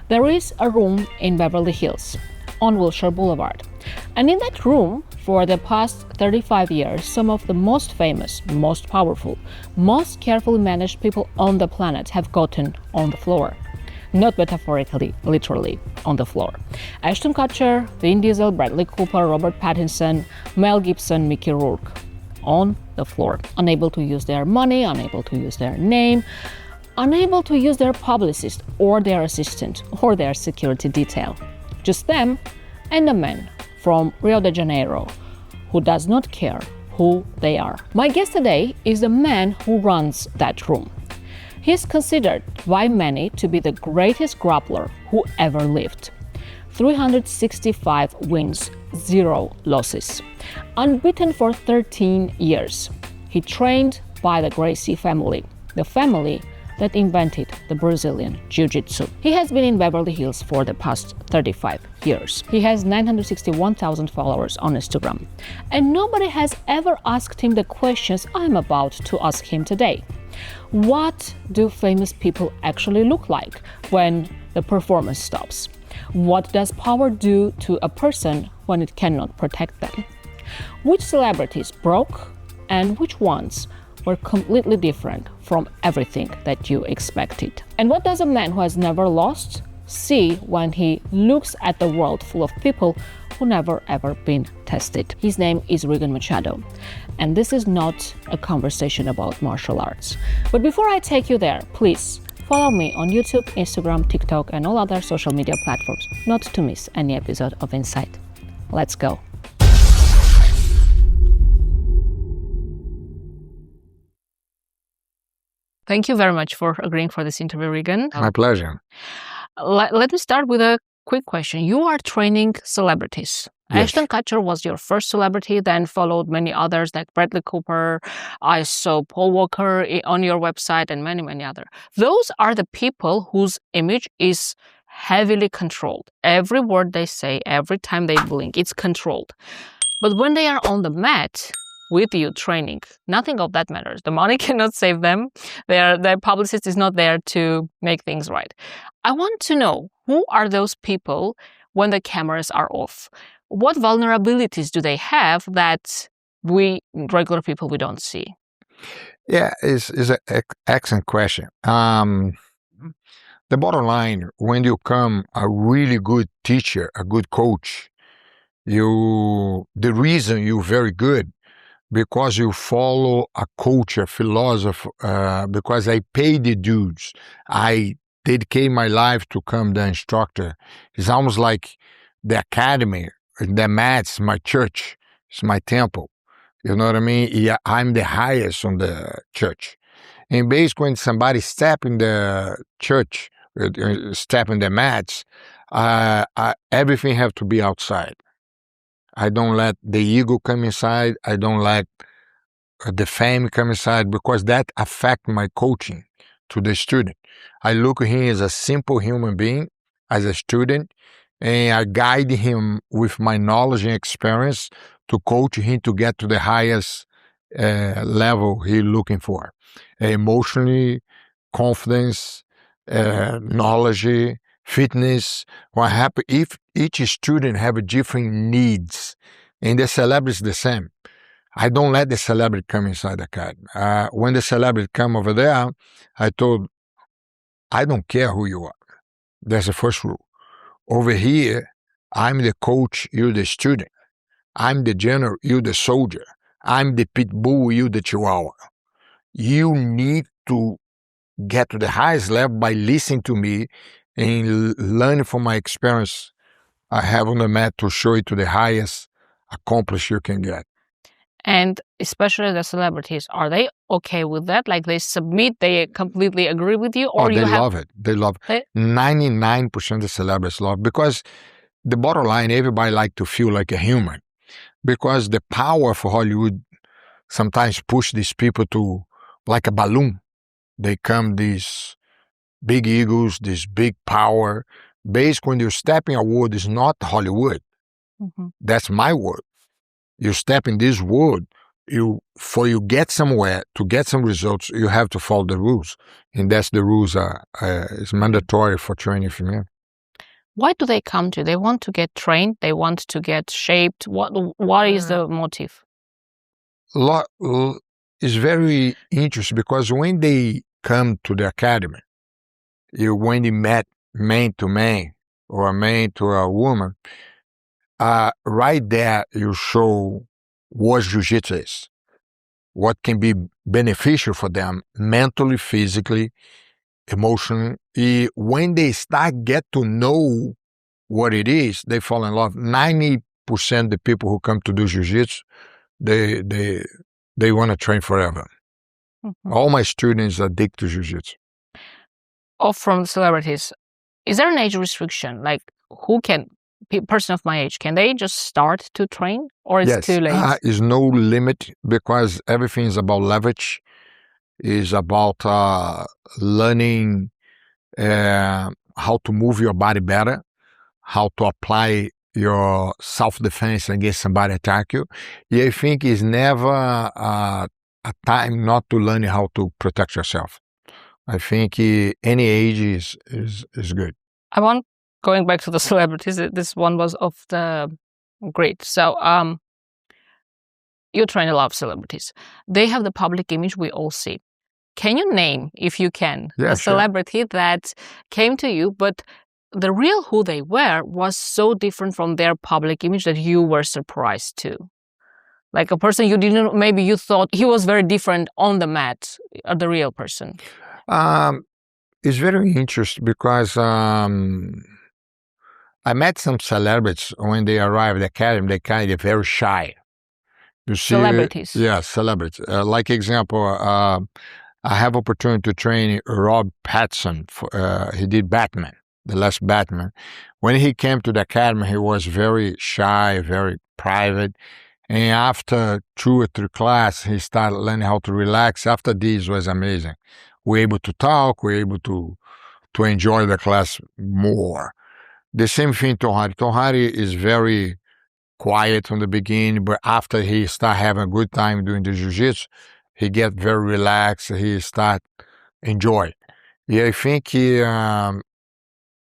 There is a room in Beverly Hills on Wilshire Boulevard. And in that room, for the past 35 years, some of the most famous, most powerful, most carefully managed people on the planet have gotten on the floor. Not metaphorically, literally, on the floor. Ashton Kutcher, Vin Diesel, Bradley Cooper, Robert Pattinson, Mel Gibson, Mickey Rourke. On the floor. Unable to use their money, unable to use their name, unable to use their publicist or their assistant or their security detail. Just them and a man from Rio de Janeiro who does not care who they are. My guest today is the man who runs that room. He is considered by many to be the greatest grappler who ever lived. 365 wins, 0 losses. Unbeaten for 13 years. He trained by the Gracie family, the family that invented the Brazilian jiu-jitsu. He has been in Beverly Hills for the past 35 years. He has 961,000 followers on Instagram. And nobody has ever asked him the questions I'm about to ask him today. What do famous people actually look like when the performance stops? What does power do to a person when it cannot protect them? Which celebrities broke and which ones were completely different from everything that you expected? And what does a man who has never lost see when he looks at the world full of people who never ever been tested? His name is Rigan Machado, and this is not a conversation about martial arts. But before I take you there, please follow me on YouTube, Instagram, TikTok, and all other social media platforms, not to miss any episode of Insight. Let's go. Thank you very much for agreeing for this interview, Rigan. My pleasure. Let me start with a quick question. You are training celebrities. Yes. Ashton Kutcher was your first celebrity, then followed many others like Bradley Cooper. I saw Paul Walker on your website and many, many others. Those are the people whose image is heavily controlled. Every word they say, every time they blink, it's controlled. But when they are on the mat with you training, nothing of that matters. The money cannot save them. Their publicist is not there to make things right. I want to know, who are those people when the cameras are off? What vulnerabilities do they have that we regular people, we don't see? Yeah, it's an excellent question. The bottom line, when you become a really good teacher, a good coach, the reason you're very good, because you follow a culture, philosophy, because I pay the dues. I dedicate my life to become the instructor. It's almost like the academy, the mats, my church, it's my temple. You know what I mean? Yeah, I'm the highest on the church. And basically, when somebody step in the church, step in the mats, everything have to be outside. I don't let the ego come inside. I don't let the fame come inside, because that affect my coaching to the student. I look at him as a simple human being, as a student, and I guide him with my knowledge and experience to coach him to get to the highest level he's looking for. Emotionally, confidence, knowledge, fitness. What happens if each student have different needs, and the celebrity is the same. I don't let the celebrity come inside the academy. When the celebrity come over there, I told, I don't care who you are. That's the first rule. Over here, I'm the coach, you're the student. I'm the general, you're the soldier. I'm the pit bull, you're the chihuahua. You need to get to the highest level by listening to me and learning from my experience I have on the mat to show you to the highest accomplishment you can get. And especially the celebrities, are they okay with that? Like they submit, they completely agree with you? Or they love it. They love it. 99% of the celebrities love it, because the bottom line, everybody like to feel like a human, because the power for Hollywood sometimes push these people to, like a balloon. They come these big egos, this big power. Basically, when you step in a world, it's not Hollywood. Mm-hmm. That's my world. You step in this world, you get somewhere, to get some results, you have to follow the rules. And that's the rules is mandatory for training for me. Why do they come to you? They want to get trained. They want to get shaped. What is the motive? It's very interesting because when they come to the academy, when they met man to man or a man to a woman, right there you show what jiu-jitsu is, what can be beneficial for them mentally, physically, emotionally. When they start get to know what it is, they fall in love. 90% of the people who come to do jiu-jitsu, they want to train forever. Mhm. All my students are addicted to jiu-jitsu. From celebrities, is there an age restriction? Like, who can, person of my age, can they just start to train, or it's too late? Is no limit because everything is about leverage, is about learning how to move your body better, how to apply your self-defense against somebody attack you. I think it's never a time not to learn how to protect yourself. I think any age is good. I want, going back to the celebrities, this one was of the great. So, you train a lot of celebrities. They have the public image we all see. Can you name, if you can, Yeah, a sure. celebrity that came to you, but the real who they were was so different from their public image that you were surprised too? Like a person you didn't, maybe you thought he was very different on the mat, the real person. It's very interesting because I met some celebrities when they arrived at the academy. They kind of very shy. You see, Celebrities. Yeah, celebrities. Like example, I have opportunity to train Rob Pattinson. He did Batman, the last Batman. When he came to the academy, he was very shy, very private. And after 2 or 3 classes, he started learning how to relax. After this was amazing. We're able to talk. We're able to enjoy the class more. The same thing Tom Hardy. Tom Hardy is very quiet from the beginning, but after he start having a good time doing the jiu-jitsu, he get very relaxed. He start enjoy. I think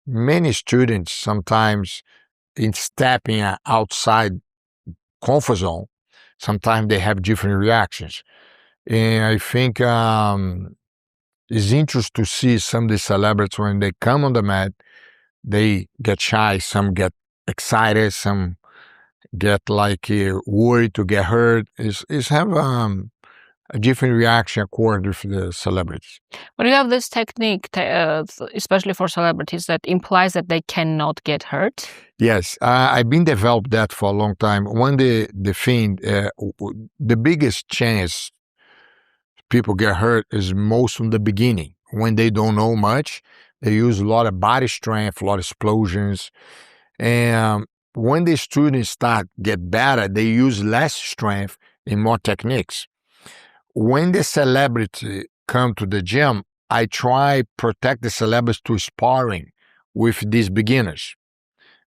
many students sometimes in stepping outside comfort zone, sometimes they have different reactions. And I think it's interesting to see some of the celebrities when they come on the mat, they get shy, some get excited, some get like worried to get hurt. Is have a different reaction according to the celebrities. But you have this technique, especially for celebrities, that implies that they cannot get hurt. Yes, I've been developed that for a long time. One the thing, the biggest chance people get hurt is most from the beginning when they don't know much. They use a lot of body strength, a lot of explosions, and when the students start get better, they use less strength and more techniques. When the celebrity come to the gym, I try protect the celebrities to sparring with these beginners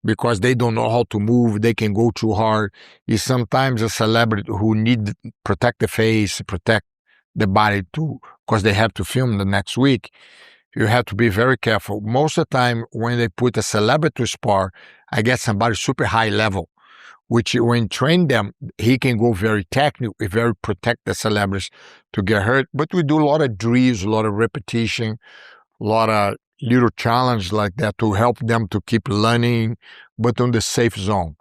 because they don't know how to move. They can go too hard. It's sometimes a celebrity who need protect the face, protect the body too, because they have to film the next week. You have to be very careful. Most of the time, when they put a celebrity to spar, I get somebody super high level, which when train them, he can go very technical, very protect the celebrities to get hurt. But we do a lot of drills, a lot of repetition, a lot of little challenge like that to help them to keep learning, but on the safe zone.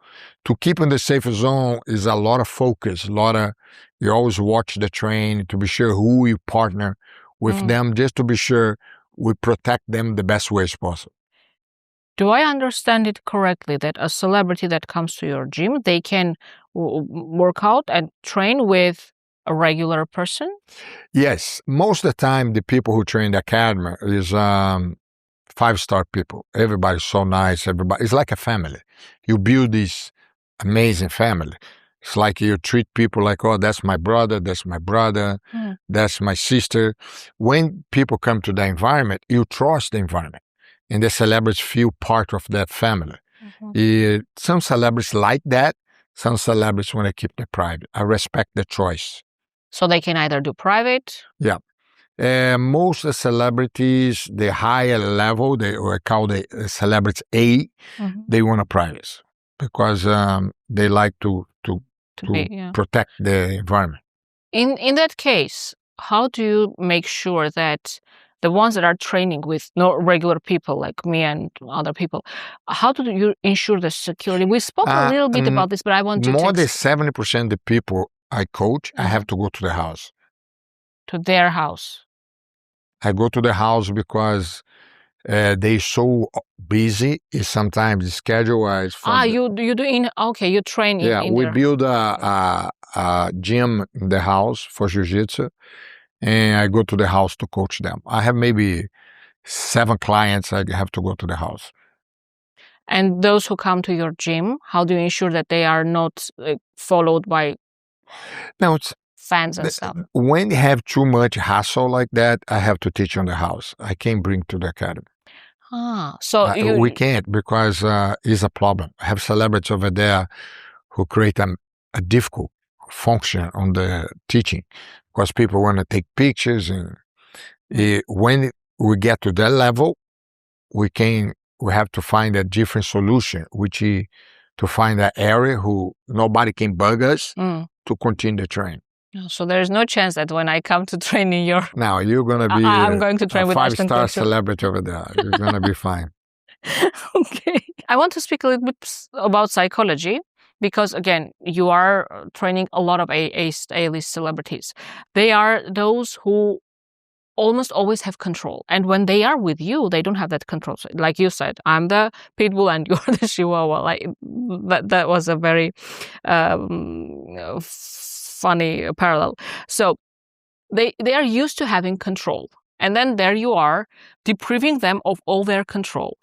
To keep in the safe zone is a lot of focus, a lot of, you always watch the train to be sure who you partner with them, just to be sure we protect them the best way as possible. Do I understand it correctly that a celebrity that comes to your gym, they can work out and train with a regular person? Yes, most of the time the people who train the academy is 5-star people. Everybody's so nice. Everybody, it's like a family. You build this amazing family. It's like you treat people like, oh, that's my brother, that's my sister. When people come to the environment, you trust the environment, and the celebrities feel part of that family. Some celebrities like that. Some celebrities want to keep it private. I respect the choice. So they can either do private. Yeah. Most of the celebrities, the higher level, they call the celebrities A, they want a privacy because they like to protect the environment. In that case, how do you make sure that the ones that are training with no regular people like me and other people, how do you ensure the security? We spoke a little bit about this, but I want to more than 70% of the people I coach, I have to go to the house. To their house. I go to the house because they so busy. Sometimes the schedule is you do you train in we their... build a gym in the house for jiu-jitsu, and I go to the house to coach them. I have maybe 7 clients. I have to go to the house. And those who come to your gym, how do you ensure that they are not followed by fans and stuff? When you have too much hassle like that, I have to teach on the house. I can't bring to the academy. So we can't because it's a problem. I have celebrities over there who create a difficult function on the teaching because people want to take pictures, and when we get to that level, we have to find a different solution, which is to find an area who nobody can bug us to continue the train. So there's no chance that when I come to train in your... Now you're going to be I'm going to train with Ashton Kutcher. 5-star Kutcher. celebrity over there. You're going to be fine. Okay. I want to speak a little bit about psychology because, again, you are training a lot of A-list celebrities. They are those who almost always have control. And when they are with you, they don't have that control. So, like you said, I'm the pit bull and you're the chihuahua. Like that was a very funny parallel. So they are used to having control. And then there you are, depriving them of all their control.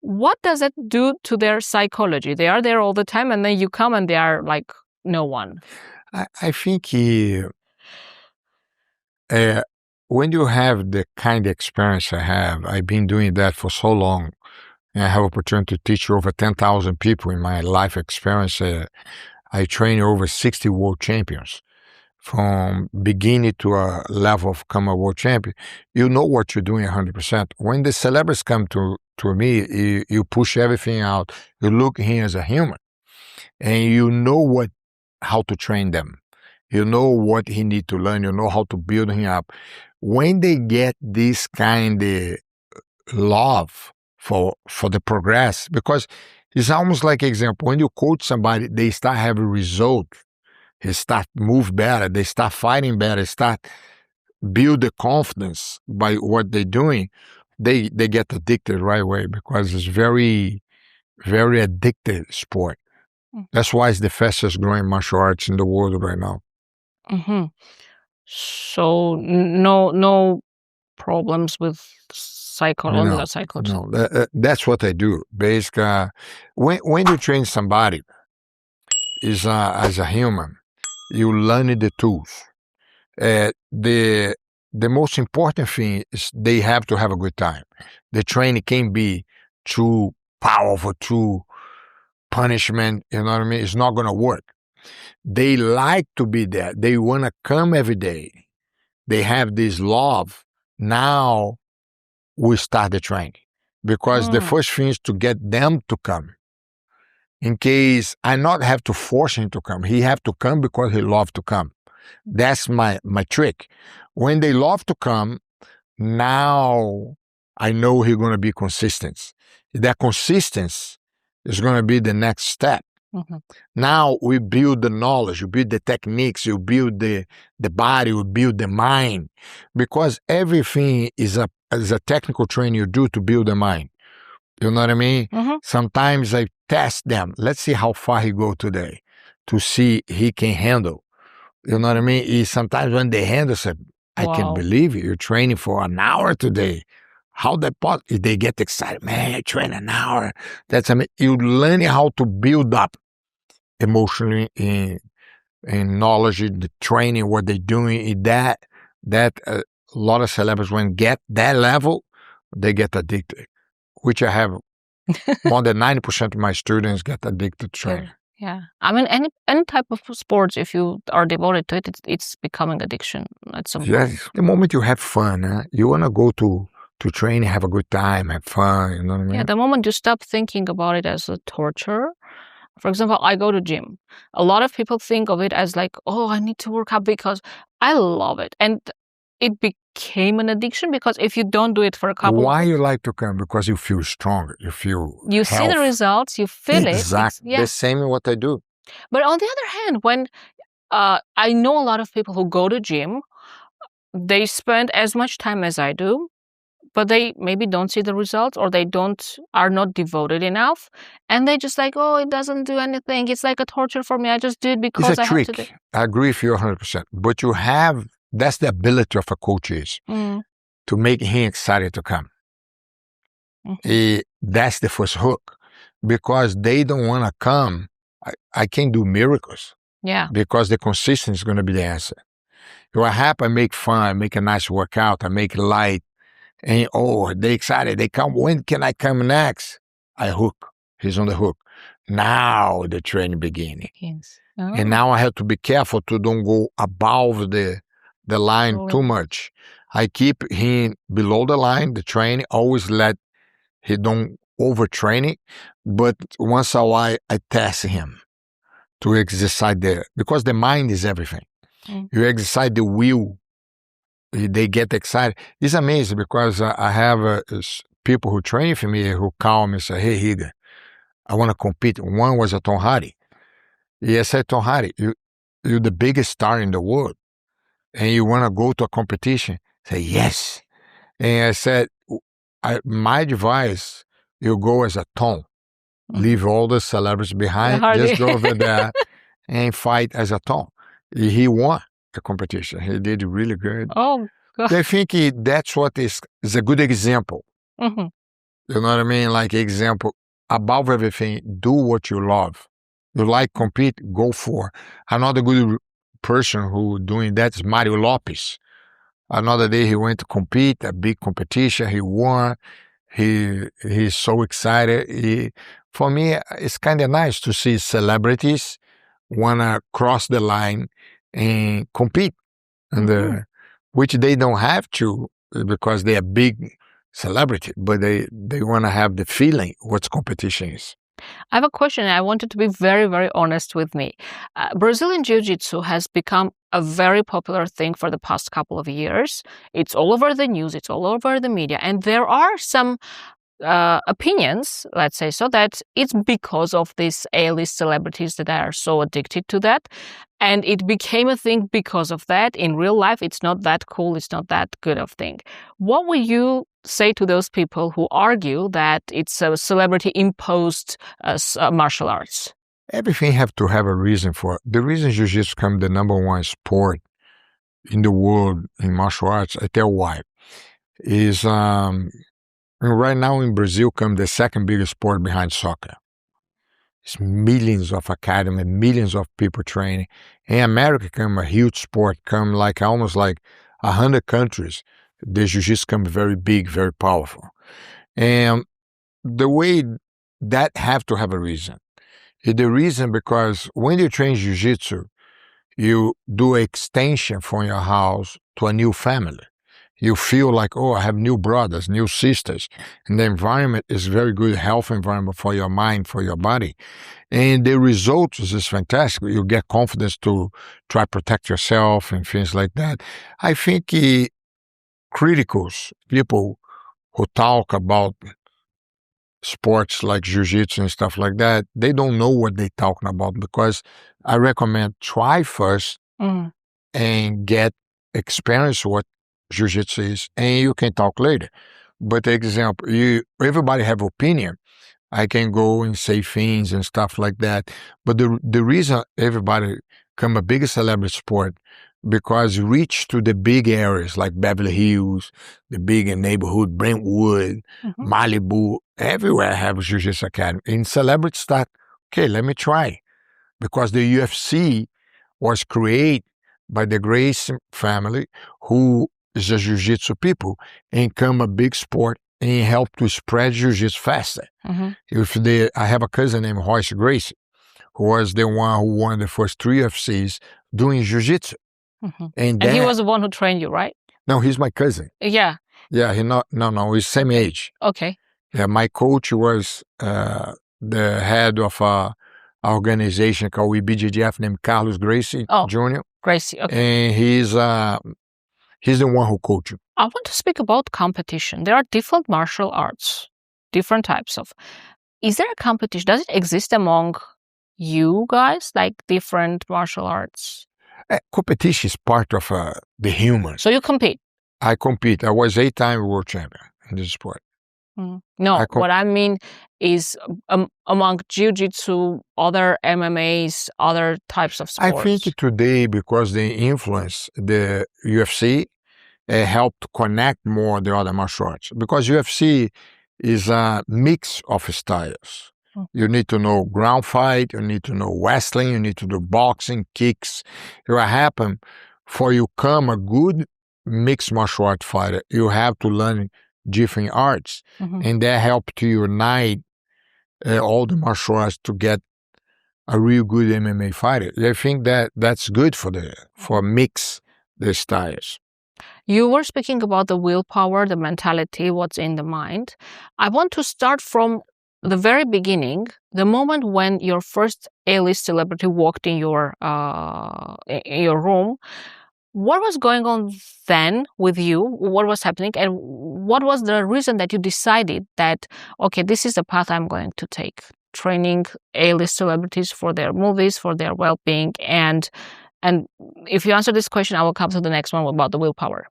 What does that do to their psychology? They are there all the time, and then you come and they are like no one. I think when you have the kind of experience I have, I've been doing that for so long, and I have opportunity to teach over 10,000 people in my life experience. I train over 60 world champions. From beginning to a level of become a world champion, you know what you're doing 100%. When the celebrities come to me, you push everything out. You look at him as a human, and you know how to train them. You know what he need to learn. You know how to build him up. When they get this kind of love for the progress, because it's almost like example, when you coach somebody, they start having results. They start move better. They start fighting better. Start build the confidence by what they're doing. They get addicted right away because it's very, very addictive sport. That's why it's the fastest growing martial arts in the world right now. So no problems with psychology. No, that's what I do. Basically, when you train somebody, is as a human, you learn the tools. The most important thing is they have to have a good time. The training can't be too powerful, too punishment. You know what I mean? It's not going to work. They like to be there. They want to come every day. They have this love. Now we start the training because the first thing is to get them to come. In case I not have to force him to come. He have to come because he love to come. That's my trick. When they love to come, now I know he's going to be consistent. That consistency is going to be the next step. Now we build the knowledge, you build the techniques, you build the body, you build the mind. Because everything is a technical training you do to build the mind. You know what I mean? Sometimes I test them. Let's see how far he go today to see he can handle. You know what I mean? Sometimes when they handle, say, I can't believe it. You're training for an hour today. How that possible? They get excited. Man, I train an hour. You learn how to build up emotionally in knowledge, the training, what they're doing. That a lot of celebrities, when get that level, they get addicted. Which I have more than 90% of my students get addicted to training. Yeah. I mean, any type of sports, if you are devoted to it, it's becoming addiction at some point. Yes. The moment you have fun, you want to go to train, have a good time, have fun, you know what I mean? Yeah, the moment you stop thinking about it as a torture. For example, I go to gym. A lot of people think of it as like, oh, I need to work out because I love it. And it became an addiction because if you don't do it for a couple Why of you like to come? Because you feel stronger, you feel you see the health. results, you feel Exactly. it. The same in what I do. But on the other hand, when I know a lot of people who go to gym, they spend as much time as I do, but they maybe don't see the results or they are not devoted enough. And they just like, oh, it doesn't do anything. It's like a torture for me. I just do it because It's a I have to do trick. I agree with you 100%. But that's the ability of a coach is to make him excited to come. That's the first hook. Because they don't want to come. I can do miracles. Yeah. Because the consistency is going to be the answer. If I happen, I make fun, I make a nice workout, I make it light, and they excited. They come. When can I come next? I hook. He's on the hook. Now the training beginning. Yes. And now I have to be careful to don't go above the line too much. I keep him below the line, the training, always let he don't overtrain it. But once a while, I test him to exercise there. Because the mind is everything. You exercise the will, they get excited. It's amazing because I have people who train for me who call me and say, hey, Rigan, I want to compete. One was a Tom Hardy. I said, Tom Hardy, you're the biggest star in the world and you want to go to a competition? I said, yes. And I said, my advice, you go as a Tom. Leave all the celebrities behind, just go over there and fight as a Tom. He won the competition. He did really good. Oh, God. I think that's what is a good example. You know what I mean? Like example, above everything, do what you love. You like compete, go for. Another good person who doing that is Mario Lopez. Another day he went to compete, a big competition, he won. He's so excited. For me, it's kind of nice to see celebrities wanna cross the line and compete, and which they don't have to because they are big celebrity, but they want to have the feeling what competition is. I have a question. I want you to be very, very honest with me. Brazilian Jiu-Jitsu has become a very popular thing for the past couple of years. It's all over the news. It's all over the media. And there are some opinions, let's say so, that it's because of these A-list celebrities that are so addicted to that. And it became a thing because of that. In real life, it's not that cool. It's not that good of thing. What would you say to those people who argue that it's a celebrity-imposed martial arts? Everything have to have a reason for it. The reason Jiu-Jitsu become the #1 sport in the world in martial arts, I tell why, is right now in Brazil come the second biggest sport behind soccer. It's millions of academy, millions of people training. In America come a huge sport, come like almost like 100 countries. The jiu-jitsu come very big, very powerful. And the way that have to have a reason. The reason because when you train jiu-jitsu, you do extension from your house to a new family. You feel like, oh, I have new brothers, new sisters. And the environment is very good health environment for your mind, for your body. And the results is fantastic. You get confidence to try to protect yourself and things like that. I think criticals, people who talk about sports like jiu-jitsu and stuff like that, they don't know what they're talking about because I recommend try first and get experience what jiu-jitsu is, and you can talk later. But example, everybody have opinion. I can go and say things and stuff like that. But the reason everybody become a big celebrity sport because reach to the big areas like Beverly Hills, the big neighborhood, Brentwood, Malibu, everywhere have jiu-jitsu academy. And celebrities start, okay, let me try. Because the UFC was created by the Gracie family, who is a jiu-jitsu people, and come a big sport and help to spread jiu-jitsu faster. I have a cousin named Royce Gracie, who was the one who won the first 3 UFCs doing jiu-jitsu. And he was the one who trained you, right? No, he's my cousin. Yeah. Yeah, he's same age. Okay. Yeah, my coach was the head of a organization called BJJF named Carlos Gracie Jr. Gracie, okay. And he's the one who coached you. I want to speak about competition. There are different martial arts, different types of. Is there a competition? Does it exist among you guys, like different martial arts? Competition is part of the human. So you compete? I compete. I was 8-time world champion in this sport. No, what I mean is among jiu-jitsu, other MMAs, other types of sports. I think today, because they influence the UFC, helped connect more the other martial arts. Because UFC is a mix of styles. You need to know ground fight, you need to know wrestling, you need to do boxing, kicks. What happen for you become a good mixed martial art fighter, you have to learn different arts, and that help to unite all the martial arts to get a real good MMA fighter. I think that's good for mix the styles. You were speaking about the willpower, the mentality, what's in the mind. I want to start from the very beginning, the moment when your first A-list celebrity walked in your room. What was going on then with you? What was happening? And what was the reason that you decided that, okay, this is the path I'm going to take? Training A-list celebrities for their movies, for their well-being. And if you answer this question, I will come to the next one about the willpower.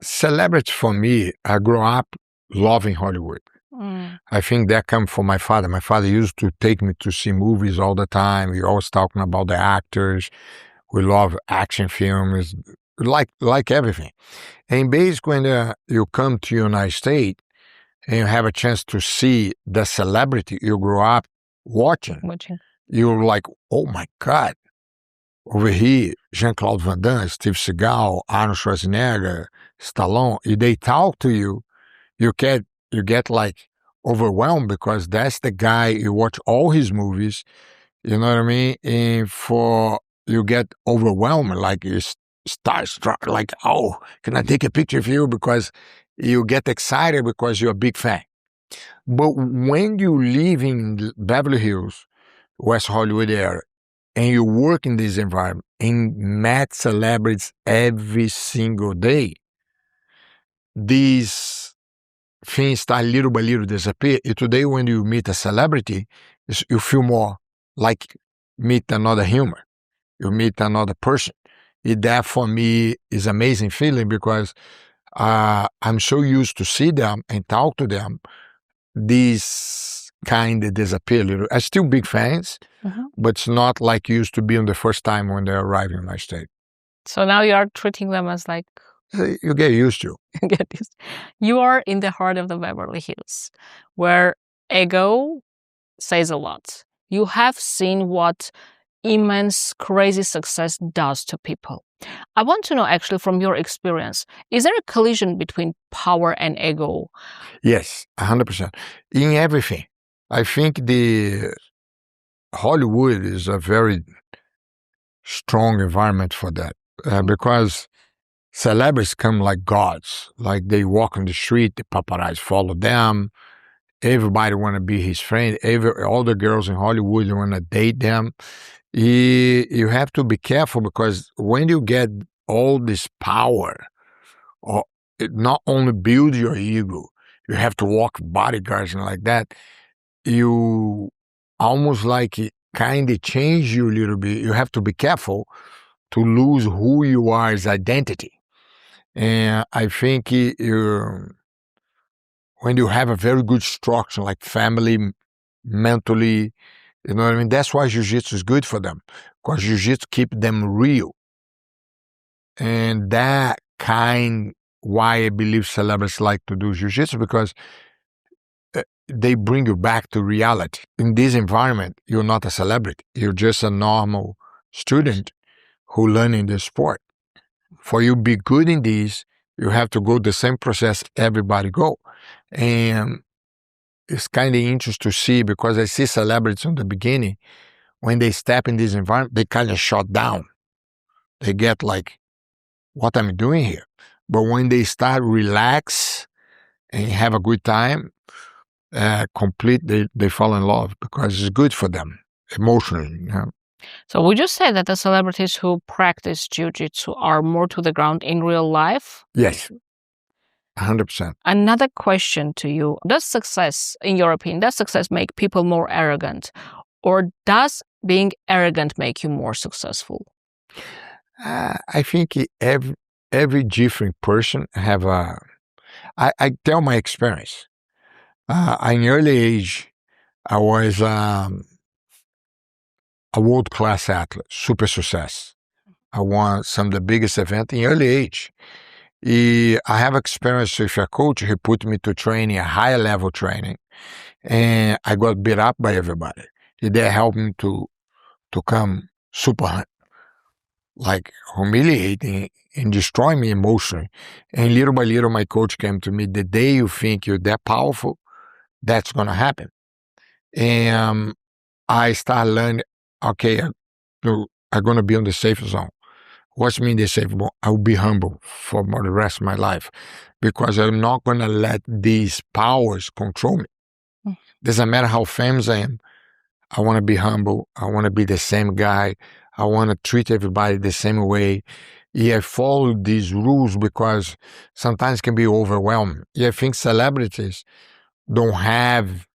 Celebrity for me, I grew up loving Hollywood. I think that comes from my father. My father used to take me to see movies all the time. We always talking about the actors. We love action films, like everything. And basically, when you come to the United States and you have a chance to see the celebrity you grew up watching, you're like, oh my God. Over here, Jean-Claude Van Damme, Steve Seagal, Arnold Schwarzenegger, Stallone, if they talk to you, you get like overwhelmed because that's the guy, you watch all his movies, you know what I mean? And you get overwhelmed, like you starstruck, like, oh, can I take a picture of you? Because you get excited because you're a big fan. But when you live in Beverly Hills, West Hollywood area, and you work in this environment and meet celebrities every single day, these things start little by little disappear. And today, when you meet a celebrity, you feel more like meet another human. You meet another person. That for me is amazing feeling because I'm so used to see them and talk to them. These kind of disappear a little. I'm still big fans, but it's not like used to be on the first time when they arrive in my state. So now you are treating them as like... You get used to. You are in the heart of the Beverly Hills, where ego says a lot. You have seen what immense, crazy success does to people. I want to know, actually, from your experience, is there a collision between power and ego? Yes, 100%. In everything. I think the Hollywood is a very strong environment for that because celebrities come like gods. Like they walk on the street, the paparazzi follow them. Everybody want to be his friend. All the girls in Hollywood want to date them. You have to be careful because when you get all this power, it not only builds your ego, you have to walk bodyguards and like that. You almost like it kind of change you a little bit. You have to be careful to lose who you are as identity. And I think when you have a very good structure, like family, mentally, you know what I mean? That's why jiu-jitsu is good for them, because jiu-jitsu keep them real. And that why I believe celebrities like to do jiu-jitsu, because they bring you back to reality. In this environment, you're not a celebrity. You're just a normal student who learning the sport. For you to be good in this, you have to go the same process everybody go. And it's kind of interesting to see, because I see celebrities in the beginning when they step in this environment, they kind of shut down. They get like, what am I doing here? But when they start relax and have a good time, they fall in love because it's good for them emotionally. You know? So would you say that the celebrities who practice jiu-jitsu are more to the ground in real life? Yes, 100%. Another question to you. In your opinion, does success make people more arrogant? Or does being arrogant make you more successful? I think every different person have a... I tell my experience. At an early age, I was a world-class athlete, super success. I won some of the biggest events in early age. I have experience with a coach who put me to training, a higher level training, and I got beat up by everybody. They helped me to come super, like humiliating and destroy me emotionally. And little by little, my coach came to me, the day you think you're that powerful, that's going to happen. And I started learning, okay, I'm going to be on the safe zone. What's mean the safe zone? I'll be humble for the rest of my life because I'm not going to let these powers control me. Doesn't matter how famous I am. I want to be humble. I want to be the same guy. I want to treat everybody the same way. I follow these rules because sometimes it can be overwhelming. I think celebrities don't have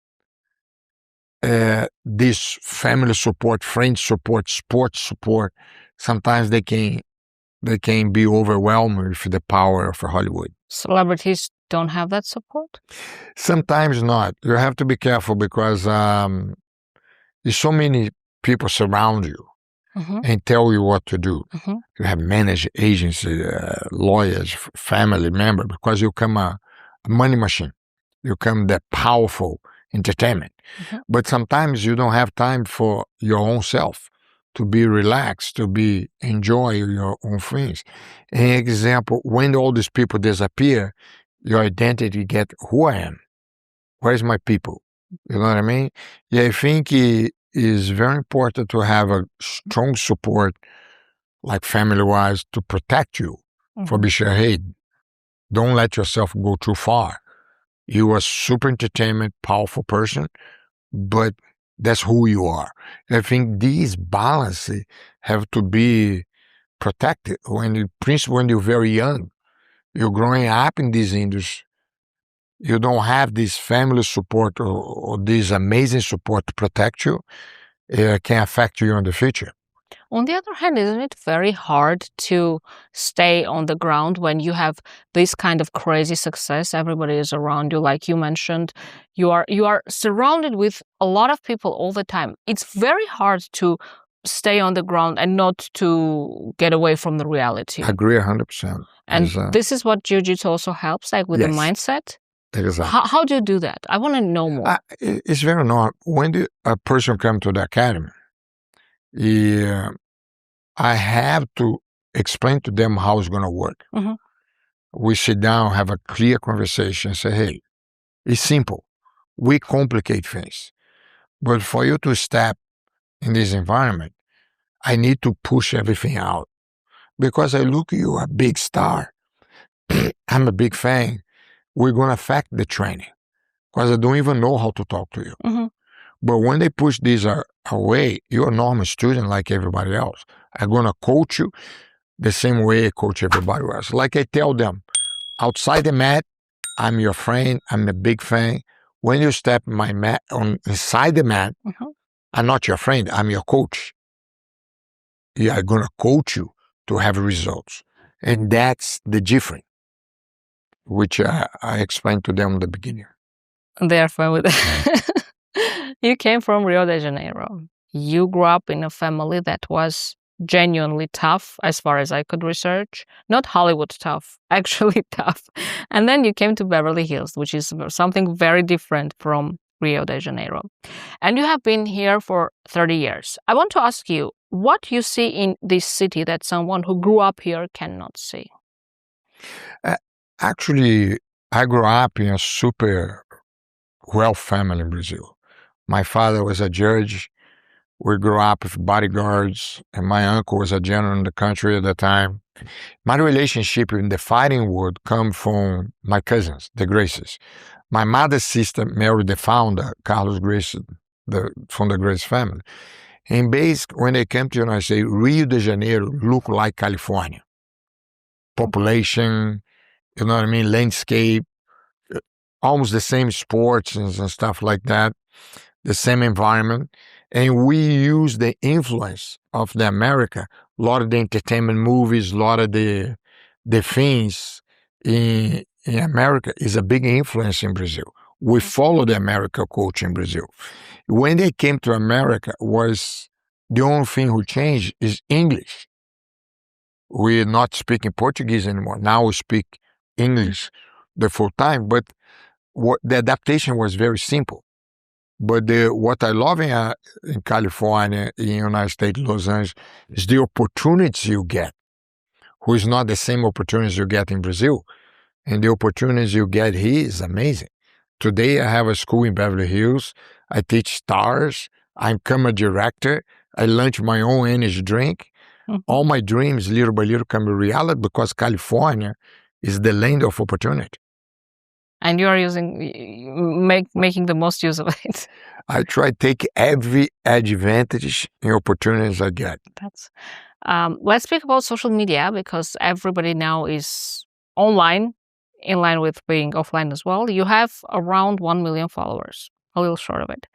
this family support, friend support, sports support. Sometimes they can be overwhelmed with the power of Hollywood. Celebrities don't have that support? Sometimes not. You have to be careful because there's so many people surround you and tell you what to do. You have managed agency, lawyers, family member, because you come a money machine. You come that powerful entertainment. But sometimes you don't have time for your own self to be relaxed, to enjoy your own things. An example, when all these people disappear, your identity get who I am. Where's my people? You know what I mean? I think it is very important to have a strong support, like family-wise, to protect you for being sure, hey, don't let yourself go too far. You are a super entertainment, powerful person, but that's who you are. I think these balances have to be protected when you're very young. You're growing up in this industry. You don't have this family support or this amazing support to protect you. It can affect you in the future. On the other hand, isn't it very hard to stay on the ground when you have this kind of crazy success? Everybody is around you, like you mentioned. You are surrounded with a lot of people all the time. It's very hard to stay on the ground and not to get away from the reality. I agree 100%. And this is what jiu-jitsu also helps, like with the mindset. Exactly. How do you do that? I want to know more. It's very normal. When a person comes to the academy, I have to explain to them how it's going to work. We sit down, have a clear conversation, say, hey, it's simple. We complicate things. But for you to step in this environment, I need to push everything out. Because I look at you, a big star. I'm a big fan. We're going to affect the training. Because I don't even know how to talk to you. But when they push these away, you're a normal student like everybody else. I'm going to coach you the same way I coach everybody else. Like I tell them, outside the mat, I'm your friend. I'm a big fan. When you step my mat inside the mat, I'm not your friend. I'm your coach. I'm going to coach you to have results. And that's the difference, which I explained to them in the beginning. They're fine with it. You came from Rio de Janeiro. You grew up in a family that was genuinely tough, as far as I could research. Not Hollywood tough, actually tough. And then you came to Beverly Hills, which is something very different from Rio de Janeiro. And you have been here for 30 years. I want to ask you, what you see in this city that someone who grew up here cannot see? Actually, I grew up in a super wealth family in Brazil. My father was a judge. We grew up with bodyguards, and my uncle was a general in the country at the time. My relationship in the fighting world come from my cousins, the Gracies. My mother's sister married the founder, Carlos Gracie, from the Gracie family. And basically, when they came to the United States, Rio de Janeiro looked like California. Population, you know what I mean, landscape, almost the same sports and stuff like that, the same environment. And we use the influence of the America, a lot of the entertainment movies, a lot of the things in America is a big influence in Brazil. We follow the America culture in Brazil. When they came to America, was the only thing who changed is English. We're not speaking Portuguese anymore. Now we speak English the full time, but the adaptation was very simple. But what I love in California, in the United States, Los Angeles, is the opportunities you get, who is not the same opportunities you get in Brazil. And the opportunities you get here is amazing. Today, I have a school in Beverly Hills. I teach stars. I become a director. I launch my own energy drink. All my dreams, little by little, come to reality because California is the land of opportunity. And you are making the most use of it. I try to take every advantage and opportunities I get. Let's speak about social media, because everybody now is online, in line with being offline as well. You have around 1 million followers, a little short of it.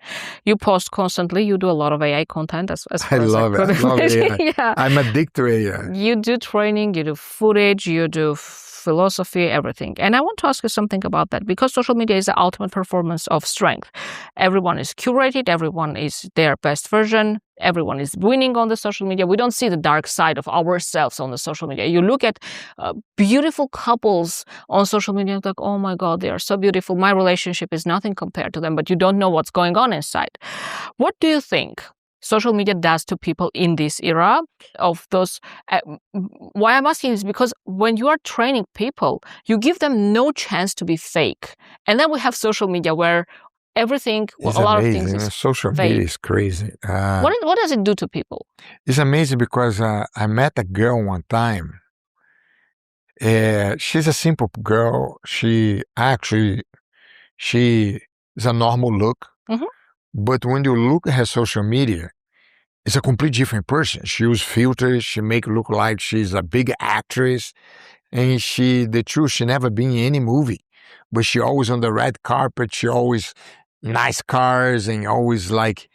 You post constantly. You do a lot of AI content as I love it. I love AI. Yeah. I'm addicted to AI. You do training, you do footage, you do philosophy, everything. And I want to ask you something about that, because social media is the ultimate performance of strength. Everyone is curated, everyone is their best version, everyone is winning on the social media. We don't see the dark side of ourselves on the social media. You look at beautiful couples on social media, like, oh my God, they are so beautiful. My relationship is nothing compared to them, but you don't know what's going on inside. What do you think social media does to people in this era of those? Why I'm asking is because when you are training people, you give them no chance to be fake. And then we have social media where everything, it's a lot amazing. of things is social fake. media is crazy. What does it do to people? It's amazing because I met a girl one time. She's a simple girl. She is a normal look. But when you look at her social media, it's a completely different person. She uses filters. She make it look like she's a big actress. And the truth, she never been in any movie. But she always on the red carpet. She always nice cars and always like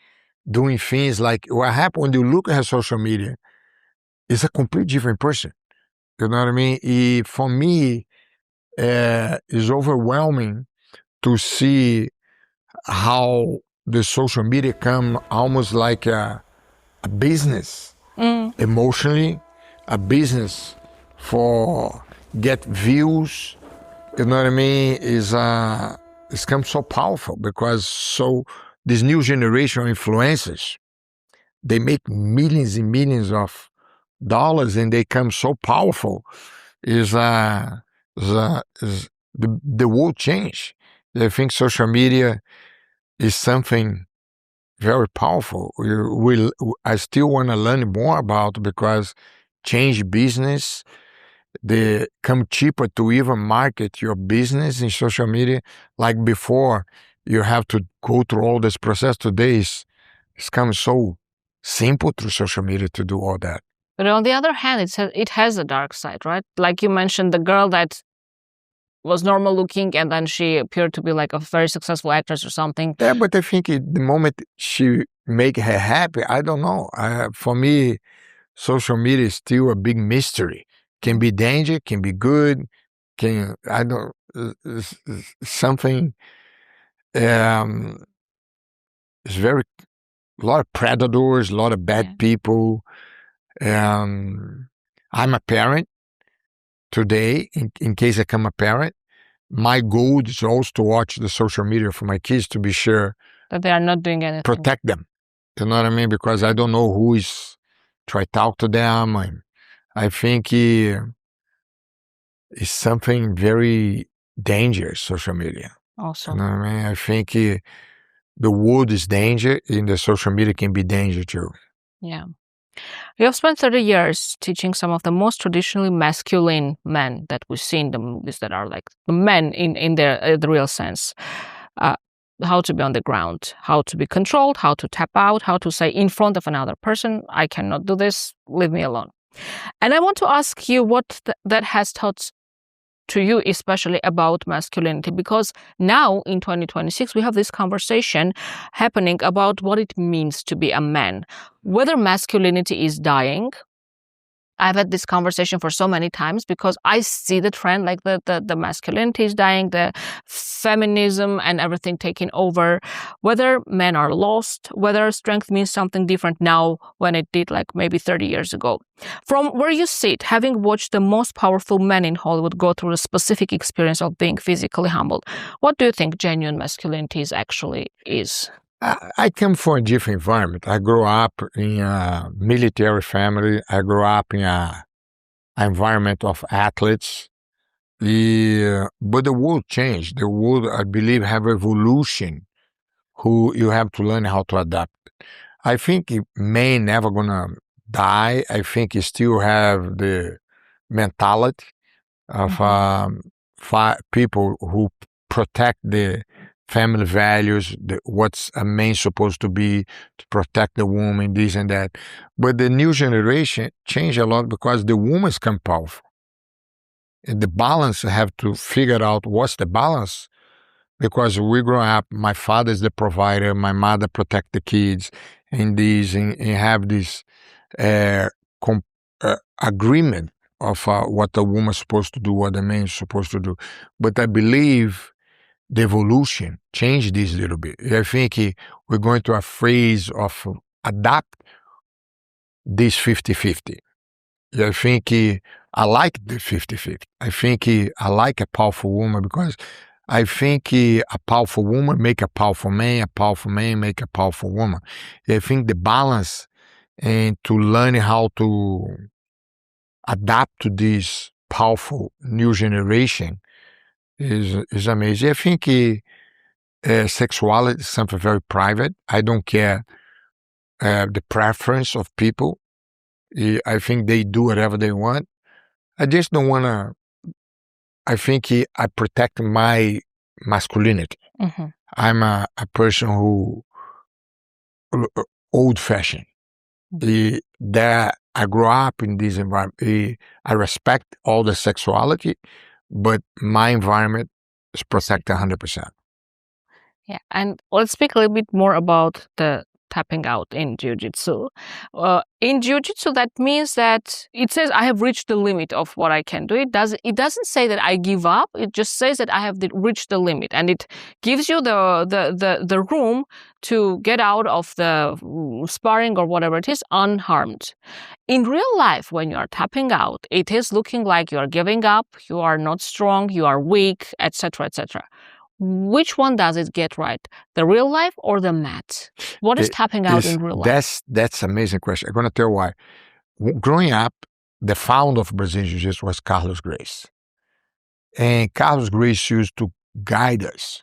doing things. Like what happened when you look at her social media, it's a completely different person. You know what I mean? For me, it's overwhelming to see how the social media come almost like a business, emotionally, a business for get views. You know what I mean? It's come so powerful because this new generation of influencers, they make millions and millions of dollars and they come so powerful. The world change. I think social media is something very powerful. I still want to learn more about because change business. They come cheaper to even market your business in social media. Like before, you have to go through all this process. Today, it's come so simple through social media to do all that. But on the other hand, it has a dark side, right? Like you mentioned, the girl that was normal looking and then she appeared to be like a very successful actress or something. Yeah, but I think the moment she make her happy, I don't know. For me, social media is still a big mystery. Can be danger, can be good, something, it's a lot of predators, a lot of bad people. I'm a parent today, in case I become a parent. My goal is also to watch the social media for my kids to be sure that they are not doing anything. Protect them. You know what I mean? Because I don't know who is try to talk to them. I think it's something very dangerous, social media. Also. You know what I mean? I think the world is danger, and the social media can be danger too. Yeah. You have spent 30 years teaching some of the most traditionally masculine men that we see in the movies, that are like the men in their the real sense. Uh, how to be on the ground, how to be controlled, how to tap out, how to say in front of another person, I cannot do this, leave me alone. And I want to ask you what that has taught to you, especially about masculinity, because now in 2026 we have this conversation happening about what it means to be a man, whether masculinity is dying. I've had this conversation for so many times because I see the trend, like the masculinity is dying, the feminism and everything taking over, whether men are lost, whether strength means something different now when it did like maybe 30 years ago. From where you sit, having watched the most powerful men in Hollywood go through a specific experience of being physically humbled, what do you think genuine masculinity is? I come from a different environment. I grew up in a military family. I grew up in an environment of athletes. But the world changed. The world, I believe, have evolution. Who you have to learn how to adapt. I think men never gonna die. I think you still have the mentality of people who protect the family values, what's a man supposed to be, to protect the woman, this and that. But the new generation changed a lot because the woman's come powerful. And the balance, have to figure out what's the balance. Because we grow up, my father is the provider, my mother protect the kids, and have this agreement of what the woman's supposed to do, what the man is supposed to do. But I believe the evolution changed this a little bit. I think we're going to a phase of adapt this 50-50. I think I like the 50-50. I think I like a powerful woman because I think a powerful woman make a powerful man make a powerful woman. I think the balance and to learn how to adapt to this powerful new generation is amazing. I think sexuality is something very private. I don't care the preference of people. I think they do whatever they want. I just don't want to. I think I protect my masculinity. Mm-hmm. I'm a person who old-fashioned. That I grew up in this environment. I respect all the sexuality, but my environment is protected 100%. Yeah, and let's speak a little bit more about the tapping out in jiu-jitsu. In jiu-jitsu, that means that it says I have reached the limit of what I can do. It doesn't say that I give up. It just says that I have reached the limit, and it gives you the room to get out of the sparring or whatever it is unharmed. In real life, when you are tapping out, it is looking like you are giving up, you are not strong, you are weak, etc., etc. Which one does it get right? The real life or the mat? What is tapping out in real life? That's an amazing question. I'm going to tell you why. Growing up, the founder of Brazilian Jiu-Jitsu was Carlos Gracie. And Carlos Gracie used to guide us.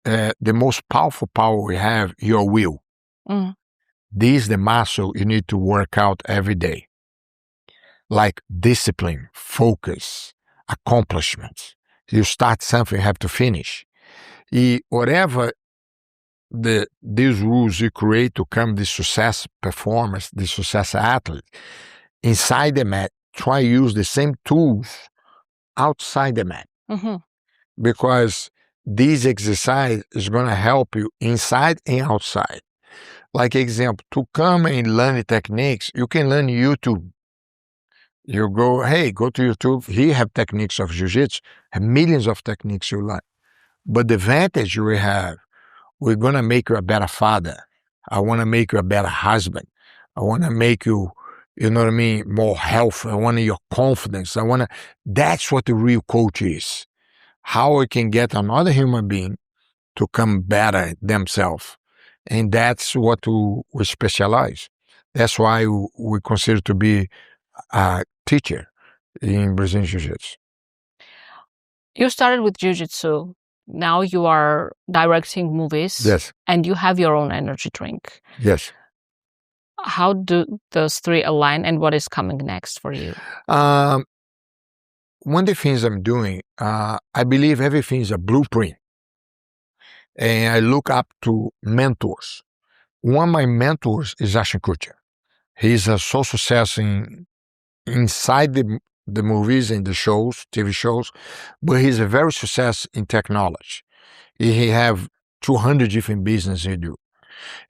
The most powerful power we have, your will. Mm. This is the muscle you need to work out every day. Like discipline, focus, accomplishments. You start something, you have to finish. Whatever these rules you create to come the success performance, the success athlete, inside the mat, try to use the same tools outside the mat. Mm-hmm. Because this exercise is going to help you inside and outside. Like example, to come and learn techniques, you can learn YouTube. You go to YouTube. Here have techniques of jiu-jitsu, have millions of techniques you learn. But the advantage we have, we're going to make you a better father. I want to make you a better husband. I want to make you, you know what I mean, more healthy. I want your confidence. That's what the real coach is. How we can get another human being to come better themselves. And that's what we specialize. That's why we consider to be a teacher in Brazilian Jiu-Jitsu. You started with jiu-jitsu now you are directing movies. Yes. And you have your own energy drink. Yes. How do those three align, and what is coming next for you? One of the things I'm doing, I believe everything is a blueprint. And I look up to mentors. One of my mentors is Ashton Kutcher. He's a so success inside the movies and the shows, TV shows, but he's a very success in technology. He have 200 different businesses he do.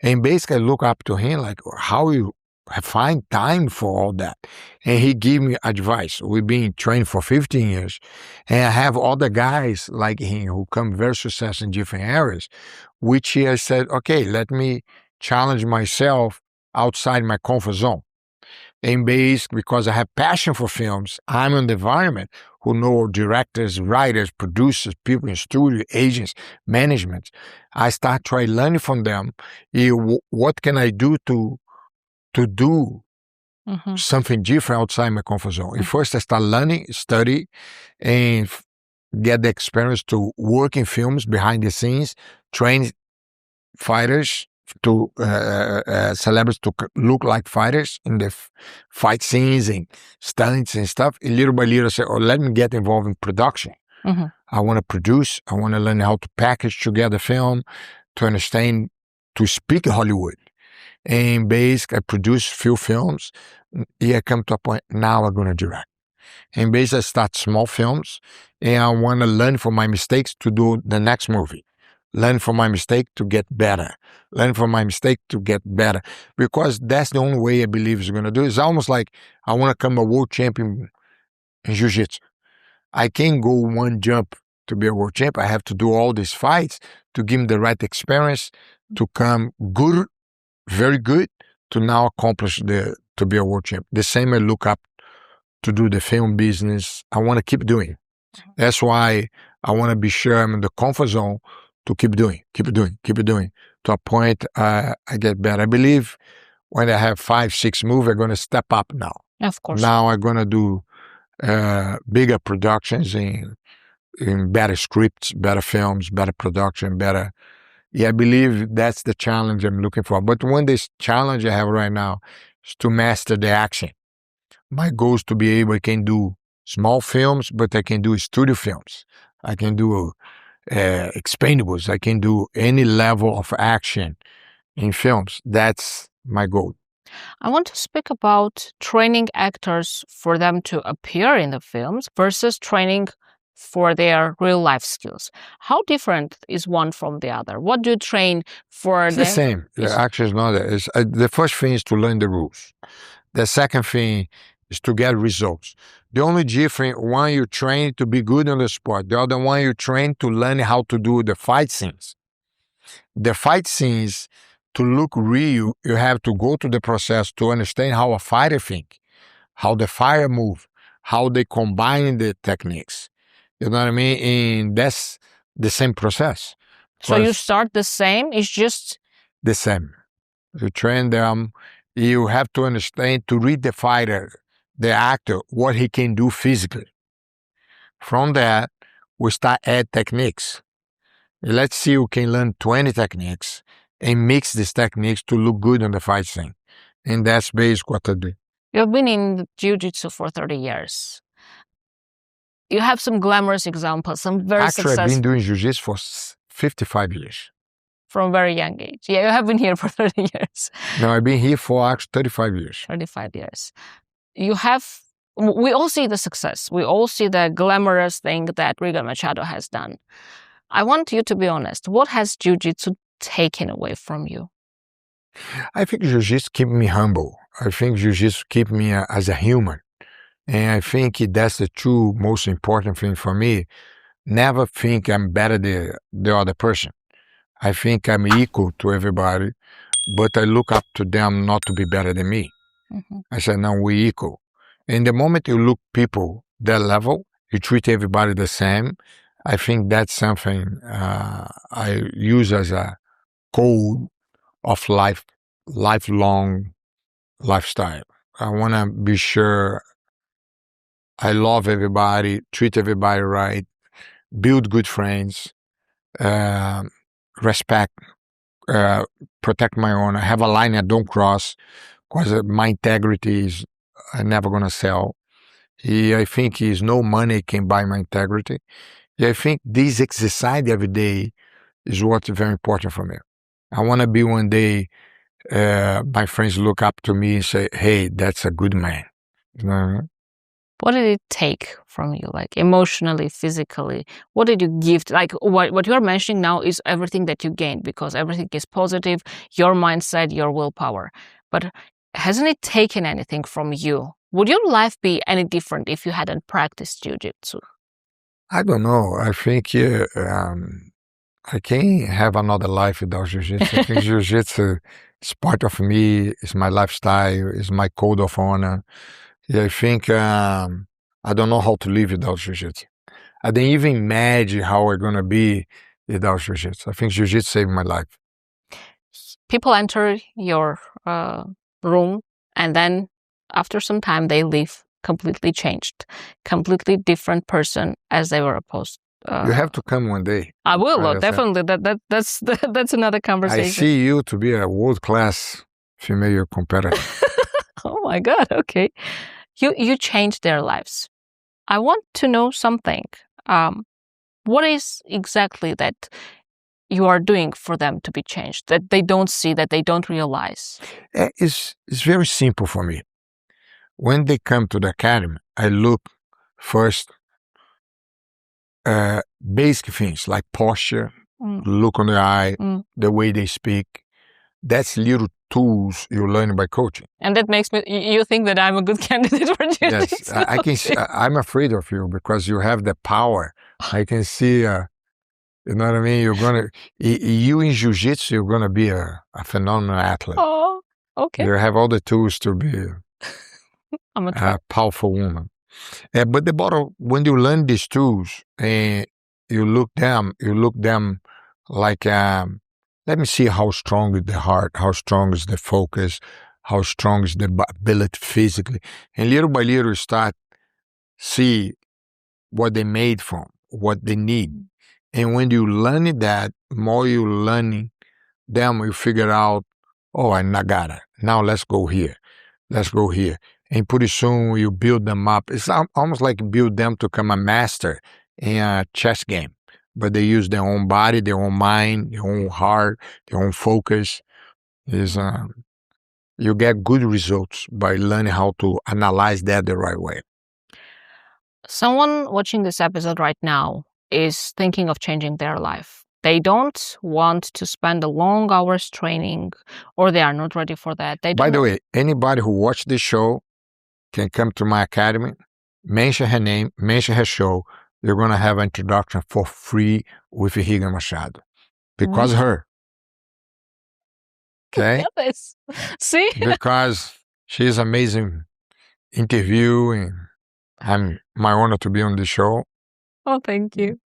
And basically I look up to him like, how you find time for all that? And he give me advice. We've been trained for 15 years. And I have other guys like him who come very successful in different areas, which he has said, okay, let me challenge myself outside my comfort zone. And based because I have passion for films, I'm in the environment who know directors, writers, producers, people in studio, agents, management. I start trying learning from them. What can I do to do something different outside my comfort zone? First, I start learning, study, and get the experience to work in films behind the scenes, train fighters, to celebrities to look like fighters in the fight scenes and stunts and stuff. And little by little, I say, oh, let me get involved in production. I want to produce. I want to learn how to package together film, to understand, to speak Hollywood. And basically, I produce few films. Here I come to a point, now I'm going to direct. And basically, I start small films, and I want to learn from my mistakes to do the next movie. Learn from my mistake to get better. Learn from my mistake to get better. Because that's the only way I believe is going to do it. It's almost like I want to become a world champion in jiu-jitsu. I can't go one jump to be a world champion. I have to do all these fights to give him the right experience to come good, very good, to now accomplish to be a world champion. The same I look up to do the film business. I want to keep doing. That's why I want to be sure I'm in the comfort zone to keep doing, to a point I get better. I believe when I have 5, 6 movies, I'm going to step up now. Of course. Now I'm going to do bigger productions in better scripts, better films, better production, better. Yeah, I believe that's the challenge I'm looking for. But one this challenge I have right now is to master the action. My goal is to be able, I can do small films, but I can do studio films. I can do expendables. I can do any level of action in films. That's my goal. I want to speak about training actors for them to appear in the films versus training for their real life skills. How different is one from the other? What do you train for? It's the same. The action is not that. The first thing is to learn the rules. The second thing is to get results. The only difference, one you train to be good on the sport. The other one you train to learn how to do the fight scenes. The fight scenes, to look real, you have to go through the process to understand how a fighter think, how the fighter move, how they combine the techniques. You know what I mean? And that's the same process. So you start the same, it's just the same. You train them, you have to understand, to read the fighter, the actor, what he can do physically. From that, we start add techniques. Let's see who can learn 20 techniques and mix these techniques to look good on the fight scene. And that's basically what I do. You've been in jiu-jitsu for 30 years. You have some glamorous examples, some very successful. successful. I've been doing jiu-jitsu for 55 years. From a very young age. Yeah, you have been here for 30 years. No, I've been here for actually 35 years. 35 years. We all see the success. We all see the glamorous thing that Rigan Machado has done. I want you to be honest. What has jiu-jitsu taken away from you? I think jiu-jitsu keep me humble. I think jiu-jitsu keep me as a human. And I think that's the two most important thing for me. Never think I'm better than the other person. I think I'm equal to everybody, but I look up to them not to be better than me. I said, no, we're equal. And the moment you look people that level, you treat everybody the same. I think that's something I use as a code of lifelong lifestyle. I want to be sure I love everybody, treat everybody right, build good friends, respect, protect my honor, have a line I don't cross, because my integrity is never going to sell. I think is no money can buy my integrity. I think this exercise every day is what's very important for me. I want to be one day, my friends look up to me and say, hey, that's a good man. You know what I mean? What did it take from you, like emotionally, physically? What did you give? Like what you're mentioning now is everything that you gained, because everything is positive, your mindset, your willpower. But hasn't it taken anything from you? Would your life be any different if you hadn't practiced jiu-jitsu? I don't know. I think I can't have another life without jiu-jitsu. I think jiu-jitsu is part of me, it's my lifestyle, it's my code of honor. I think I don't know how to live without jiu-jitsu. I didn't even imagine how I'm going to be without jiu-jitsu. I think jiu-jitsu saved my life. People enter your room, and then after some time they leave completely changed, completely different person as they were opposed. You have to come one day. I will, definitely. That's another conversation. I see you to be a world-class female competitor. Oh my God, okay. You changed their lives. I want to know something. What is exactly that you are doing for them to be changed, that they don't see, that they don't realize? It's very simple for me. When they come to the academy, I look first basic things like posture, look on the eye, the way they speak. That's little tools you learn by coaching. And that makes me, you think that I'm a good candidate for jiu-jitsu? Yes, I can see, I'm afraid of you because you have the power. I can see, you know what I mean? You in jiu-jitsu, you're going to be a phenomenal athlete. Oh, okay. You have all the tools to be I'm a powerful woman. But the bottom, when you learn these tools and you look them like, let me see how strong is the heart, how strong is the focus, how strong is the ability physically. And little by little, you start see what they made from, what they need. And when you learn that, more you learning them, you figure out, oh, I got it. Now let's go here. Let's go here. And pretty soon you build them up. It's almost like build them to become a master in a chess game. But they use their own body, their own mind, their own heart, their own focus. You get good results by learning how to analyze that the right way. Someone watching this episode right now is thinking of changing their life. They don't want to spend the long hours training, or they are not ready for that. By the way, anybody who watched this show can come to my academy, mention her name, mention her show. You're going to have an introduction for free with Rigan Machado. Because her. Okay? Yes. See? Because she's amazing interview, and I'm my honor to be on the show. Oh, thank you.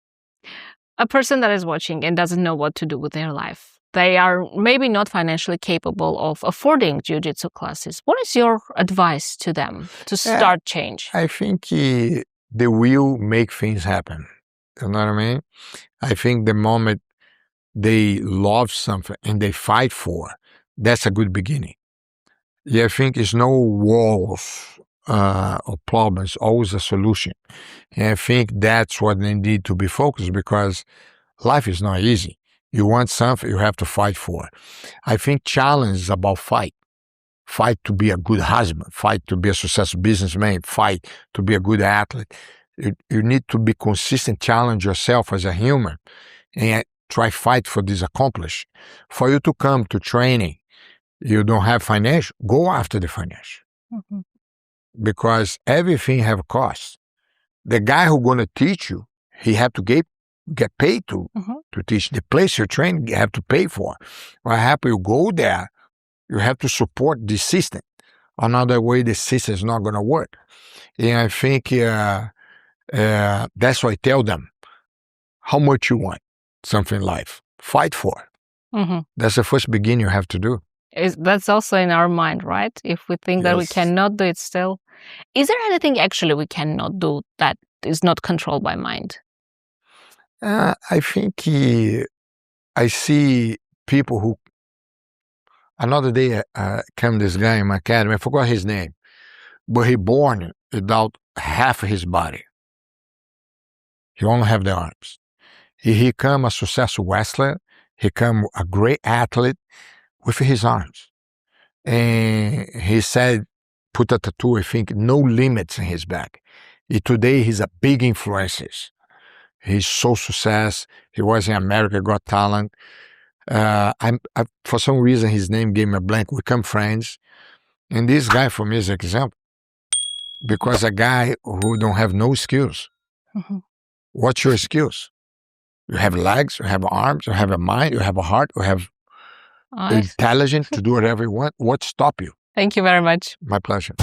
A person that is watching and doesn't know what to do with their life. They are maybe not financially capable of affording jiu-jitsu classes. What is your advice to them to start change? I think the will make things happen. You know what I mean? I think the moment they love something and they fight for, that's a good beginning. I think it's no walls or problems, always a solution. And I think that's what they need to be focused, because life is not easy. You want something, you have to fight for it. I think challenge is about fight. Fight to be a good husband, fight to be a successful businessman, fight to be a good athlete. You need to be consistent, challenge yourself as a human, and try fight for this accomplish. For you to come to training, you don't have financial, go after the financial. Mm-hmm. Because everything have a cost. The guy who going to teach you, he have to get paid to teach. The place you're training, you have to pay for. What happens, you go there, you have to support the system. Another way, the system is not going to work. And I think that's why I tell them how much you want something in life. Fight for. Mm-hmm. That's the first beginning you have to do. That's also in our mind, right? If we think that we cannot do it still. Is there anything actually we cannot do that is not controlled by mind? I think I see people who. Another day, came this guy in my academy. I forgot his name, but he born without half his body. He only have the arms. He come a successful wrestler. He come a great athlete with his arms. And he said, put a tattoo, I think, no limits in his back. Today, he's a big influencer. He's so success. He was in America Got Talent. For some reason, his name gave me a blank. We become friends. And this guy for me is an example. Because a guy who don't have no skills. Mhm. What's your skills? You have legs, you have arms, you have a mind, you have a heart, you have Eyes. intelligence to do whatever you want. What stop you? Thank you very much. My pleasure.